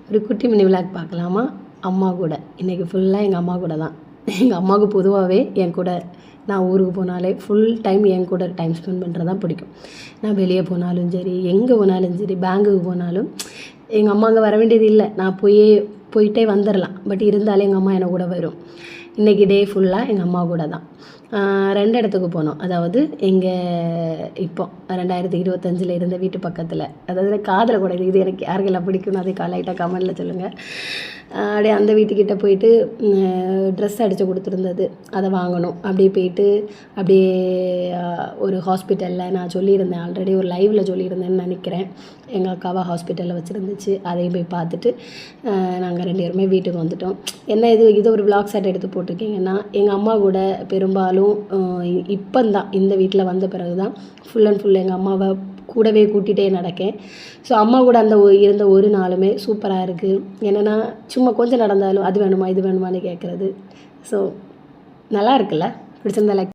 ஒரு குட்டி mini vlog பார்க்கலாமா? அம்மா கூட. இன்றைக்கி ஃபுல்லாக எங்கள் அம்மா கூட தான். எங்கள் அம்மாவுக்கு பொதுவாகவே என் கூட நான் ஊருக்கு போனாலே ஃபுல் டைம் என் கூட டைம் ஸ்பெண்ட் பண்ணுறது தான் பிடிக்கும். நான் வெளியே போனாலும் சரி, எங்கே போனாலும் சரி, பேங்குக்கு போனாலும் எங்கள் அம்மா அங்கே வர வேண்டியது இல்லை. நான் போயிட்டே வந்துடலாம். பட் இருந்தாலும் எங்கள் அம்மா என்னை கூட வரும். இன்றைக்கி டே ஃபுல்லாக எங்கள் அம்மா கூட தான். 2 இடத்துக்கு போனோம். அதாவது இப்போ 2025 இருந்த வீட்டு பக்கத்தில், அதாவது காதில் கூட இது எனக்கு யாருக்கெல்லாம் பிடிக்கும்னு அதை லைட்டாக கமெண்டில் சொல்லுங்கள். அப்படியே அந்த வீட்டுக்கிட்ட போயிட்டு ட்ரெஸ் அடித்து கொடுத்துருந்தது, அதை வாங்கணும். அப்படியே போயிட்டு அப்படியே ஒரு ஹாஸ்பிட்டலில் நான் சொல்லியிருந்தேன், ஆல்ரெடி ஒரு லைவில் சொல்லியிருந்தேன்னு நினைக்கிறேன். எங்கள் அக்காவை ஹாஸ்பிட்டலில் வச்சுருந்துச்சு, அதையும் போய் பார்த்துட்டு நாங்கள் 2 பேருமே வீட்டுக்கு வந்துட்டோம். என்ன இது ஒரு விளாக் ஷாட் எடுத்து போட்டிருக்கீங்கன்னா, எங்கள் அம்மா கூட பெரும்பாலும் இப்போந்தான் இந்த வீட்டில் வந்த பிறகு தான் ஃபுல் அண்ட் ஃபுல் எங்கள் அம்மாவை கூடவே கூட்டிகிட்டே நடக்கேன். ஸோ அம்மா கூட இருந்த ஒரு நாளுமே சூப்பராக இருக்குது. என்னென்னா சும்மா கொஞ்சம் நடந்தாலும் அது வேணுமா இது வேணுமான்னு கேட்குறது. ஸோ நல்லா இருக்குல்ல? பிடிச்சிருந்தா லைக்